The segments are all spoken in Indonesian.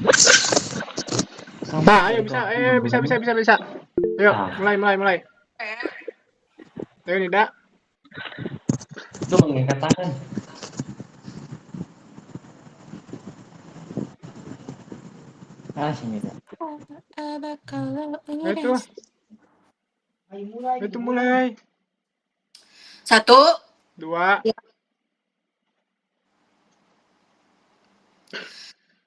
Ayo bisa, bisa. Ayo, mulai. Ayo Nida. Itu mengangkat tangan. Sini dah. Itu mulai. 1, 2.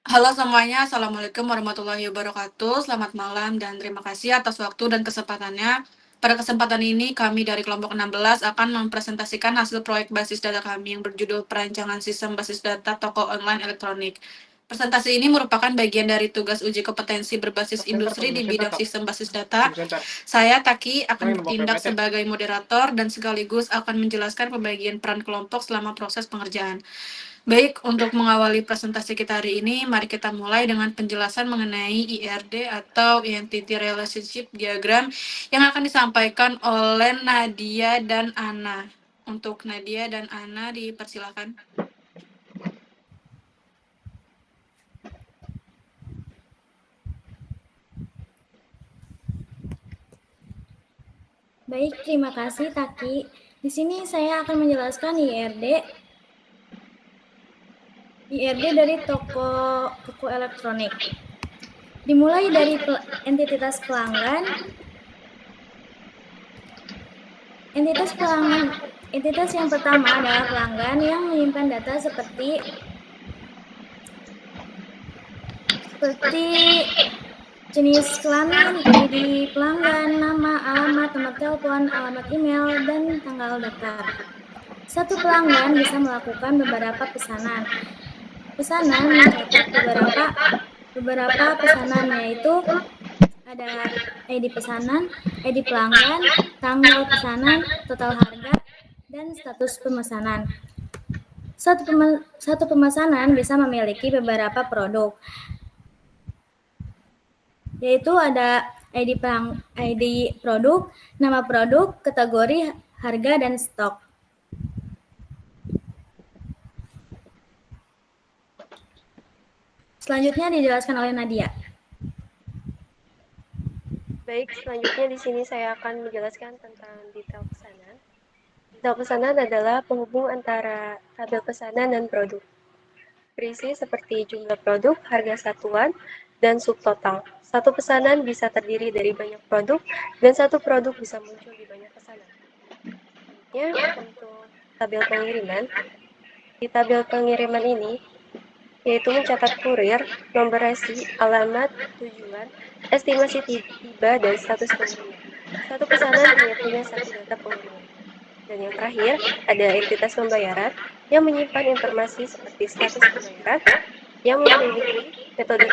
Halo semuanya, Assalamualaikum warahmatullahi wabarakatuh. Selamat malam dan terima kasih atas waktu dan kesempatannya. Pada kesempatan ini, kami dari kelompok 16 akan mempresentasikan hasil proyek basis data kami yang berjudul Perancangan Sistem Basis Data Toko Online Elektronik. Presentasi ini merupakan bagian dari tugas uji kompetensi berbasis industri di bidang sistem basis data. Saya, Taki, akan bertindak sebagai moderator dan sekaligus akan menjelaskan pembagian peran kelompok selama proses pengerjaan. Baik, untuk mengawali presentasi kita hari ini, mari kita mulai dengan penjelasan mengenai IRD atau Entity Relationship Diagram yang akan disampaikan oleh Nadia dan Ana. Untuk Nadia dan Ana, dipersilakan. Baik, terima kasih Taki. Di sini saya akan menjelaskan IRD dari toko elektronik. Dimulai dari entitas pelanggan. Entitas yang pertama adalah pelanggan yang menyimpan data seperti jenis kelamin, ID pelanggan, nama, alamat, nomor telepon, alamat email, dan tanggal daftar. Satu pelanggan bisa melakukan beberapa pesanan. Pesanan mencatat beberapa pesanan, yaitu ada ID pesanan, ID pelanggan, tanggal pesanan, total harga, dan status pemesanan. Satu pemesanan bisa memiliki beberapa produk, yaitu ada ID produk, nama produk, kategori, harga, dan stok. Selanjutnya dijelaskan oleh Nadia. Baik, selanjutnya di sini saya akan menjelaskan tentang detail pesanan. Detail pesanan adalah penghubung antara tabel pesanan dan produk. Berisi seperti jumlah produk, harga satuan, dan subtotal. Satu pesanan bisa terdiri dari banyak produk, dan satu produk bisa muncul di banyak pesanan. Selanjutnya, untuk tabel pengiriman. Di tabel pengiriman ini, yaitu mencatat kurir, nomor resi, alamat, tujuan, estimasi tiba, dan status pengiriman. Satu pesanan hanya punya satu data pengiriman. Dan yang terakhir, ada entitas pembayaran yang menyimpan informasi seperti status pembayaran, yang memiliki metode,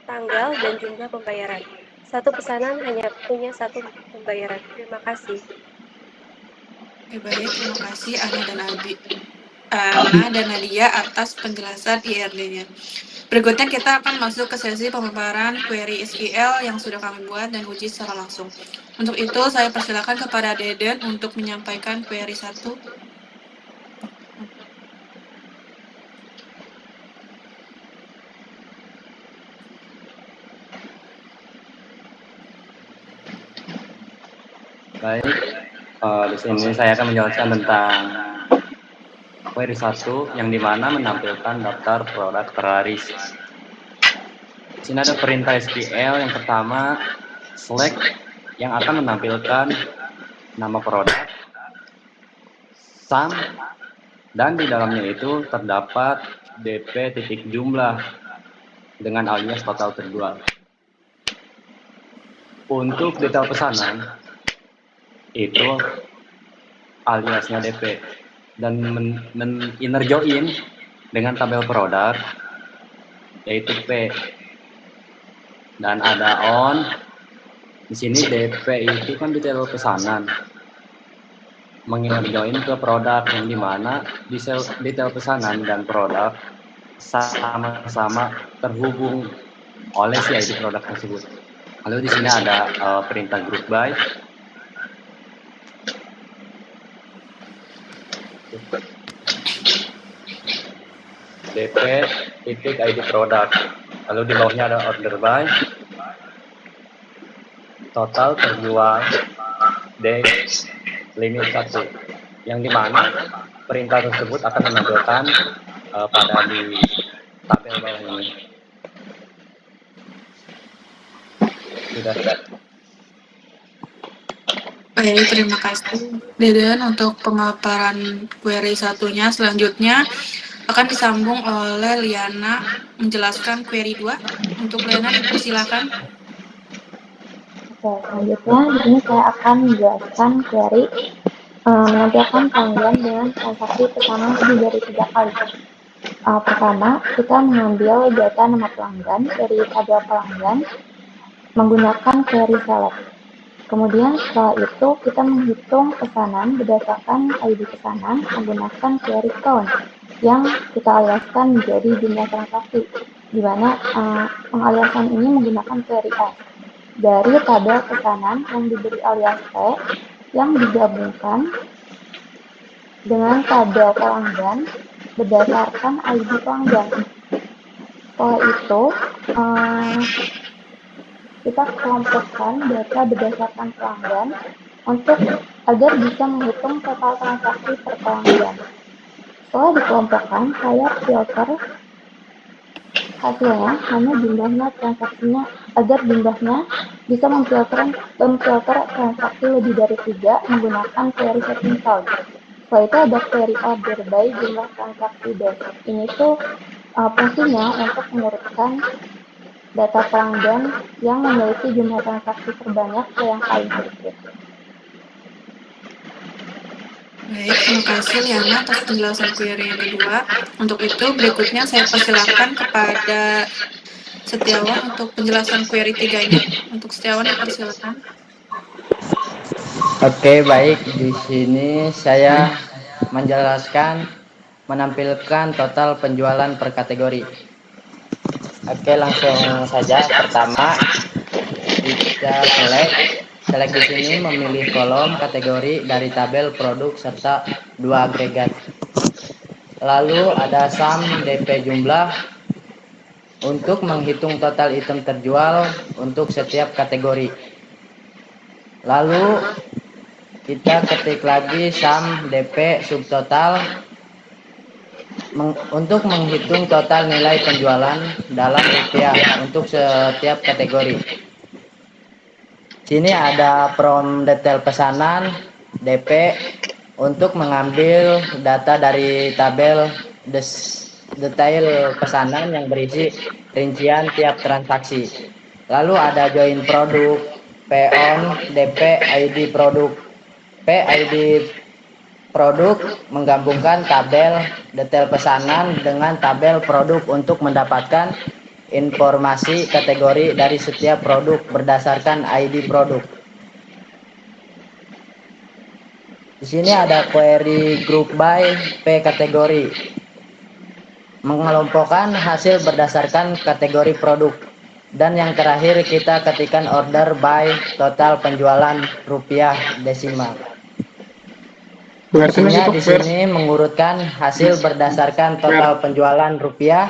tanggal, dan jumlah pembayaran. Satu pesanan hanya punya satu pembayaran. Terima kasih. Baik, terima kasih Ana dan Nadia atas penjelasan IRD-nya. Berikutnya kita akan masuk ke sesi pemaparan query SQL yang sudah kami buat dan uji secara langsung. Untuk itu, saya persilakan kepada Deden untuk menyampaikan query 1. Baik, di sini saya akan menjelaskan tentang query 1 yang dimana menampilkan daftar produk terlaris. Di sini ada perintah SQL yang pertama, select, yang akan menampilkan nama produk, sum, dan di dalamnya itu terdapat DP titik jumlah dengan alias total terjual. Untuk detail pesanan, itu aliasnya DP, dan inner join dengan tabel produk yaitu P, dan ada on. Di sini DP itu kan detail pesanan, menginner join ke produk yang dimana detail pesanan dan produk sama-sama terhubung oleh si ID produk tersebut. Lalu di sini ada perintah group by. DP titik ID produk. Lalu di bawahnya ada order by, total terjual, dash, limit 1. Yang dimana perintah tersebut akan menampilkan pada di tabel bawah ini. Sudah. Baik, terima kasih Deden untuk pemaparan query satunya. Selanjutnya akan disambung oleh Liana menjelaskan query 2. Untuk Liana dipersilakan. Oke, selanjutnya di sini saya akan menjelaskan query menampilkan pelanggan dengan transaksi pesanan lebih dari 3 kali. Pertama, kita mengambil data nama pelanggan dari tabel pelanggan menggunakan query select. Kemudian setelah itu kita menghitung pesanan berdasarkan ID pesanan menggunakan query count yang kita aliaskan menjadi jumlah transaksi, di mana pengaliasan ini menggunakan query S dari tabel pesanan yang diberi alias T yang digabungkan dengan tabel pelanggan berdasarkan ID pelanggan. Setelah itu, kita kelompokkan data berdasarkan pelanggan untuk agar bisa menghitung total transaksi per pelanggan. Setelah dikelompokkan, saya filter hasilnya hanya jumlahnya transaksinya agar jumlahnya bisa memfilter transaksi lebih dari 3 menggunakan query setting count. Setelah itu ada query order by jumlah transaksi dash. Ini tuh fungsinya untuk mengurutkan data pelanggan yang memiliki jumlah transaksi terbanyak ke yang paling sedikit. Baik, terima kasih Liana atas penjelasan query yang kedua. Untuk itu, berikutnya saya persilakan kepada Setiawan untuk penjelasan query 3-nya. Untuk Setiawan dipersilakan. Oke, baik. Di sini saya menjelaskan menampilkan total penjualan per kategori. Oke, langsung saja. Pertama, kita select. Select di sini memilih kolom kategori dari tabel produk serta 2 agregat. Lalu ada sum DP jumlah untuk menghitung total item terjual untuk setiap kategori. Lalu kita ketik lagi sum DP subtotal untuk menghitung total nilai penjualan dalam rupiah untuk setiap kategori. Sini ada from detail pesanan DP untuk mengambil data dari tabel detail pesanan yang berisi rincian tiap transaksi. Lalu ada join produk, P-on, DP, ID produk. ID produk menggabungkan tabel detail pesanan dengan tabel produk untuk mendapatkan informasi kategori dari setiap produk berdasarkan ID produk. Di sini ada query group by P kategori. Mengelompokkan hasil berdasarkan kategori produk. Dan yang terakhir kita ketikkan order by total penjualan rupiah desimal. Fungsinya di sini mengurutkan hasil berdasarkan total penjualan rupiah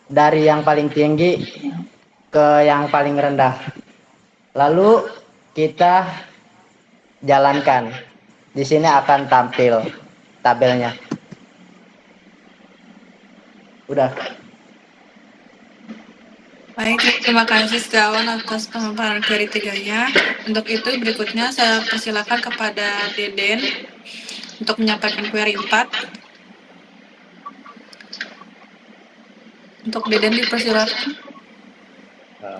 dari yang paling tinggi ke yang paling rendah. Lalu kita jalankan. Di sini akan tampil tabelnya. Udah. Baik, terima kasih Setiawan atas pemaparan query 3-nya. Untuk itu, berikutnya saya persilakan kepada Deden untuk menyampaikan query 4. Untuk Deden dipersilakan.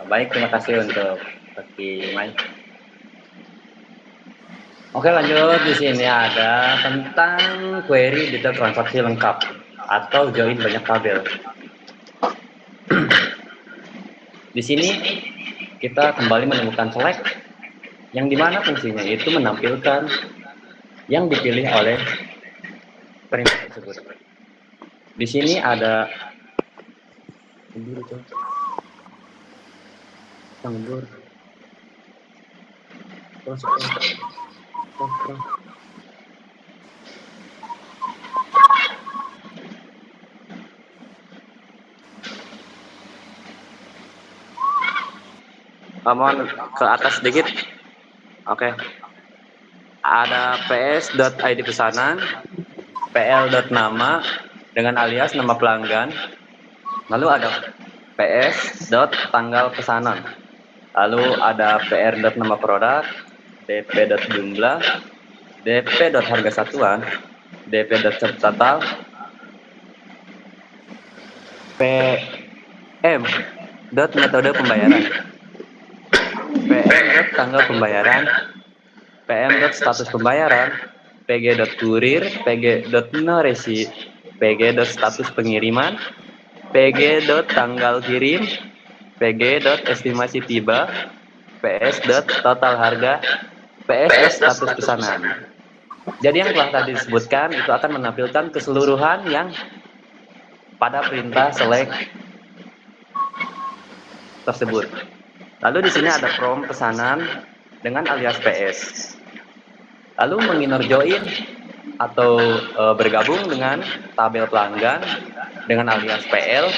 Baik, terima kasih untuk Peti Mai. Oke, lanjut. Di sini ada tentang query detail transaksi lengkap atau join banyak tabel. Di sini kita kembali menemukan select yang dimana fungsinya itu menampilkan yang dipilih oleh perintah tersebut. Di sini ada Mohon ke atas sedikit. Oke. Ada ps.id pesanan, pl.nama dengan alias nama pelanggan, lalu ada ps.tanggal pesanan, lalu ada pr.nama produk, dp.jumlah, dp.harga satuan, dp.total, pm.metode pembayaran, pm.tanggal pembayaran, pm.status pembayaran, pg.kurir, pg.no-resi, pg.status pengiriman, pg.tanggal kirim, pg.estimasi tiba, ps.total harga, ps status pesanan. Jadi yang telah tadi disebutkan itu akan menampilkan keseluruhan yang pada perintah select tersebut. Lalu di sini ada from pesanan dengan alias ps. Lalu menginner join atau bergabung dengan tabel pelanggan dengan alias PL.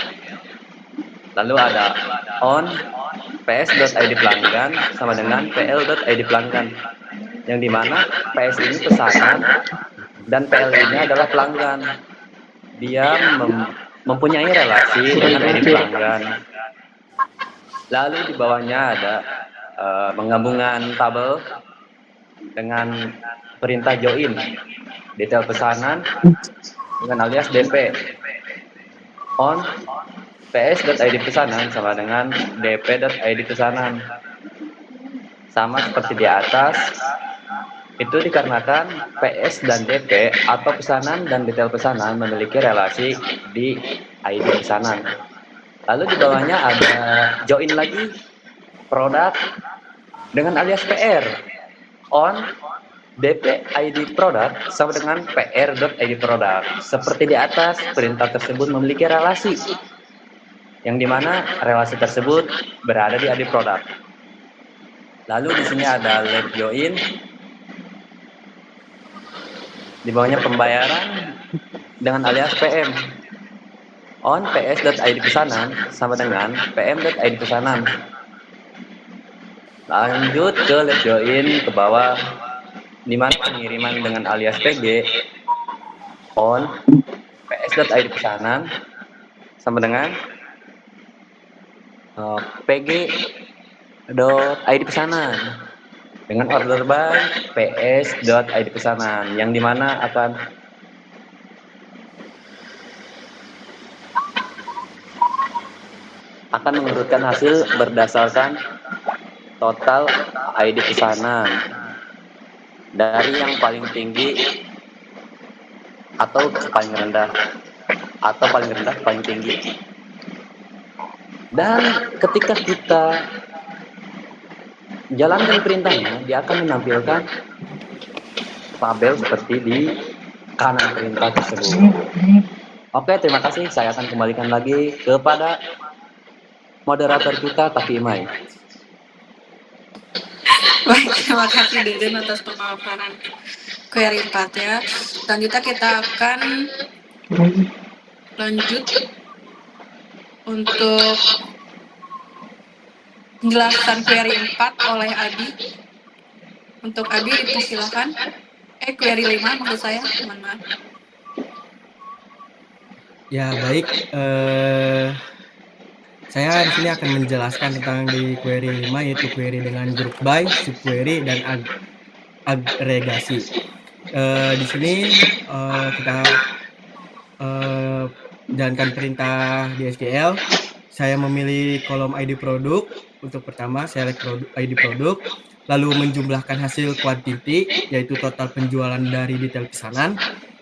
Lalu ada on ps.id pelanggan sama dengan pl.id pelanggan. Yang dimana PS ini pesanan dan PL ini adalah pelanggan. Dia mempunyai relasi dengan ID pelanggan. Lalu di bawahnya ada penggabungan tabel dengan perintah join, detail pesanan dengan alias DP. On ps.id pesanan sama dengan dp.id pesanan. Sama seperti di atas, itu dikarenakan PS dan DP atau pesanan dan detail pesanan memiliki relasi di ID pesanan. Lalu di bawahnya ada join lagi produk dengan alias PR. On DP ID produk sama dengan PR.id produk. Seperti di atas, perintah tersebut memiliki relasi yang dimana relasi tersebut berada di ID produk. Lalu di sini ada let join. Di bawahnya pembayaran dengan alias PM. On ps.id pesanan sama dengan pm.id pesanan. Lanjut ke let join ke bawah, di mana pengiriman dengan alias PG. On ps.id pesanan sama dengan pg.id pesanan dengan order by ps.id pesanan, yang dimana akan mengurutkan hasil berdasarkan total ID pesanan dari yang paling tinggi atau paling rendah, atau paling rendah paling tinggi. Dan ketika kita jalankan perintahnya, dia akan menampilkan tabel seperti di kanan perintah tersebut. Oke, terima kasih. Saya akan kembalikan lagi kepada moderator kita, Tapi Imai. Baik, terima kasih Deden atas pemaparan query 4 ya. Selanjutnya kita akan lanjut untuk penjelasan query 4 oleh Abi. Untuk Abi dipersilakan. Query 5 maksud saya, mohon maaf. Ya baik, saya di sini akan menjelaskan tentang di query 5, yaitu query dengan group by, subquery, dan agregasi. Di sini kita jalankan perintah di SQL. Saya memilih kolom ID produk. Untuk pertama, select ID produk, lalu menjumlahkan hasil quantity, yaitu total penjualan dari detail pesanan,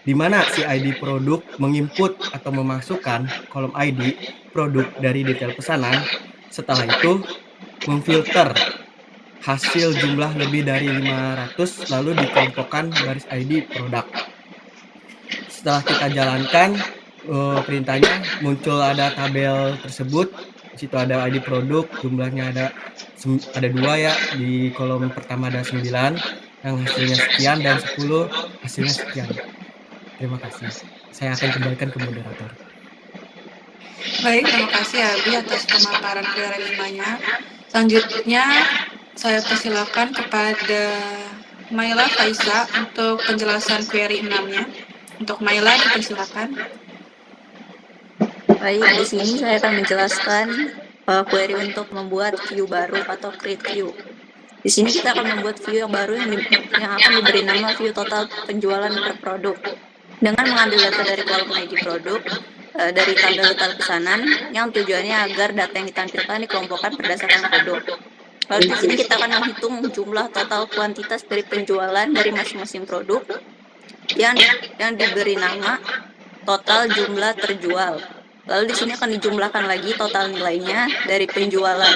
di mana si ID produk menginput atau memasukkan kolom ID produk dari detail pesanan. Setelah itu, memfilter hasil jumlah lebih dari 500, lalu dikelompokkan baris ID produk. Setelah kita jalankan perintahnya, muncul ada tabel tersebut. Di situ ada ID produk, jumlahnya ada 2 ya. Di kolom pertama ada 9, yang hasilnya sekian, dan 10 hasilnya sekian. Terima kasih. Saya akan kembalikan ke moderator. Baik, terima kasih Abi atas pemaparan query 5-nya. Selanjutnya, saya persilakan kepada Maila Faisa untuk penjelasan query 6-nya. Untuk Maila, dipersilakan. Baik, di sini saya akan menjelaskan query untuk membuat view baru atau create view. Di sini kita akan membuat view yang baru yang akan diberi nama view total penjualan per produk. Dengan mengambil data dari kolom ID produk, dari tabel detail pesanan, yang tujuannya agar data yang ditampilkan dikelompokkan berdasarkan produk. Lalu di sini kita akan menghitung jumlah total kuantitas dari penjualan dari masing-masing produk yang diberi nama total jumlah terjual. Lalu di sini akan dijumlahkan lagi total nilainya dari penjualan.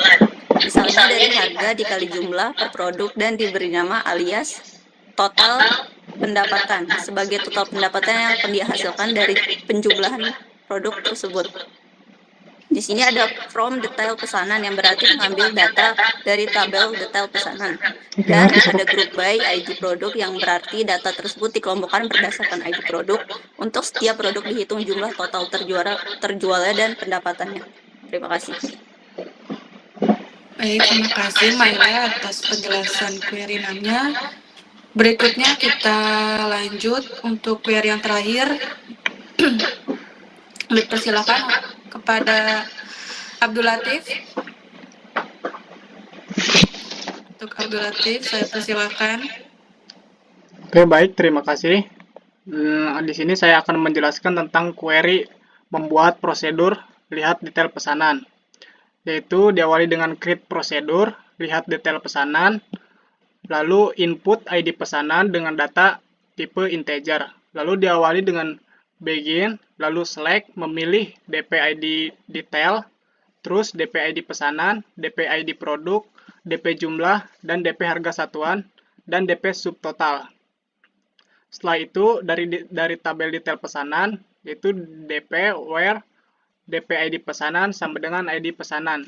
Misalnya dari harga dikali jumlah per produk dan diberi nama alias total pendapatan sebagai total pendapatan yang akan dihasilkan dari penjumlahan produk tersebut. Di sini ada from detail pesanan yang berarti mengambil data dari tabel detail pesanan. Dan ada group by ID produk yang berarti data tersebut dikelompokkan berdasarkan ID produk. Untuk setiap produk dihitung jumlah total terjualnya dan pendapatannya. Terima kasih. Baik, terima kasih Maila atas penjelasan query 6-nya. Berikutnya kita lanjut untuk query yang terakhir. Dipersilakan kepada Abdul Latif. Untuk Abdul Latif, saya persilakan. Oke, baik, terima kasih. Di sini saya akan menjelaskan tentang query membuat prosedur lihat detail pesanan. Yaitu diawali dengan create prosedur, lihat detail pesanan, lalu input ID pesanan dengan data tipe integer. Lalu diawali dengan begin, lalu select, memilih DP ID detail, terus DP ID pesanan, DP ID produk, DP jumlah, dan DP harga satuan, dan DP subtotal. Setelah itu, dari tabel detail pesanan, yaitu DP where DP ID pesanan sama dengan ID pesanan,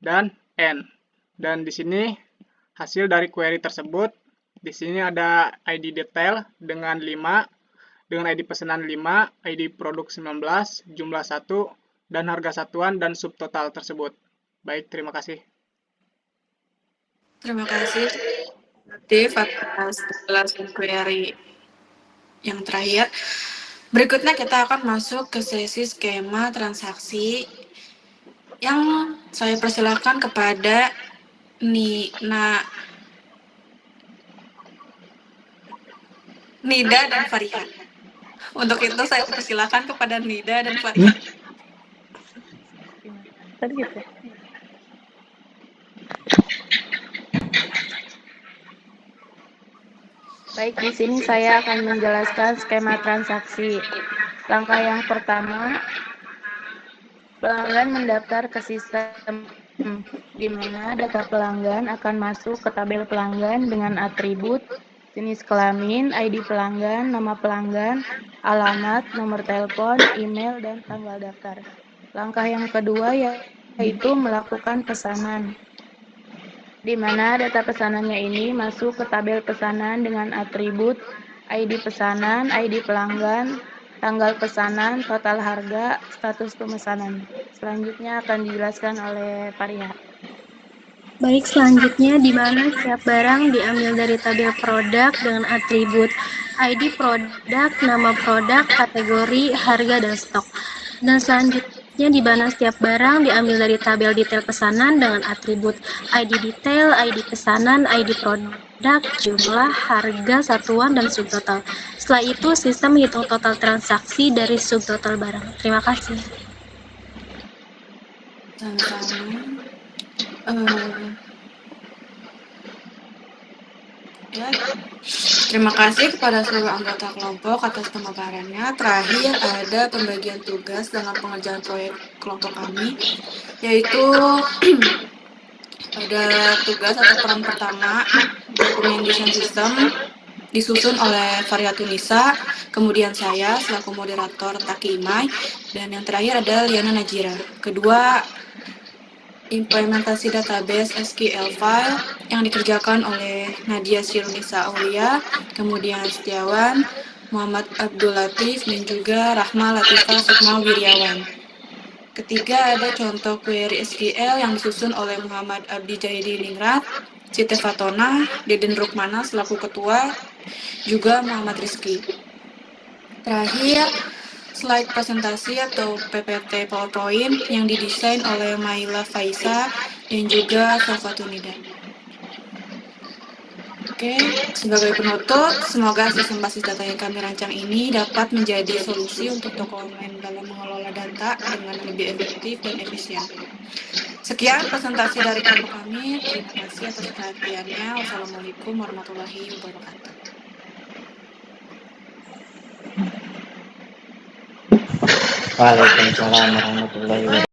dan N. Dan di sini hasil dari query tersebut, di sini ada ID detail dengan 5, dengan ID pesanan 5, ID produk 19, jumlah 1, dan harga satuan dan subtotal tersebut. Baik, terima kasih. Terima kasih Latif atas penjelasan query yang terakhir. Berikutnya kita akan masuk ke sesi skema transaksi yang saya persilakan kepada Nida dan Fariha. Untuk itu saya persilakan kepada Nida dan Fariha. Baik, di sini saya akan menjelaskan skema transaksi. Langkah yang pertama, pelanggan mendaftar ke sistem, di mana data pelanggan akan masuk ke tabel pelanggan dengan atribut, jenis kelamin, ID pelanggan, nama pelanggan, alamat, nomor telepon, email, dan tanggal daftar. Langkah yang kedua yaitu melakukan pesanan, di mana data pesanannya ini masuk ke tabel pesanan dengan atribut ID pesanan, ID pelanggan, tanggal pesanan, total harga, status pemesanan. Selanjutnya akan dijelaskan oleh Paria. Baik, selanjutnya di mana setiap barang diambil dari tabel produk dengan atribut ID produk, nama produk, kategori, harga, dan stok. Dan selanjutnya di mana setiap barang diambil dari tabel detail pesanan dengan atribut ID detail, ID pesanan, ID produk, jumlah, harga, satuan, dan subtotal. Setelah itu, sistem menghitung total transaksi dari subtotal barang. Terima kasih. Sama-sama. Terima kasih kepada seluruh anggota kelompok atas pemaparannya. Terakhir ada pembagian tugas dalam pengerjaan proyek kelompok kami, yaitu ada tugas atau peran pertama dokumen desain sistem disusun oleh Faryatunisa, kemudian saya selaku moderator Taki Imai, dan yang terakhir ada Liana Najira. Kedua, implementasi database SQL file yang dikerjakan oleh Nadia Sirunisa Aulia, kemudian Setiawan, Muhammad Abdul Latif, dan juga Rahma Latifah Sukma Wiryawan. Ketiga, ada contoh query SQL yang disusun oleh Muhammad Abdi Jahidi Ningrat, Siti Fatona, Deden Rukmana selaku ketua, juga Muhammad Rizky. Terakhir, slide presentasi atau PPT PowerPoint yang didesain oleh Maila Faisa dan juga Sofatunida. Oke, sebagai penutup, semoga sistem basis data yang kami rancang ini dapat menjadi solusi untuk toko online dalam mengelola data dengan lebih efektif dan efisien. Sekian presentasi dari kelompok kami. Terima kasih atas perhatiannya. Wassalamualaikum warahmatullahi wabarakatuh. Waalaikumsalam warahmatullahi wabarakatuh.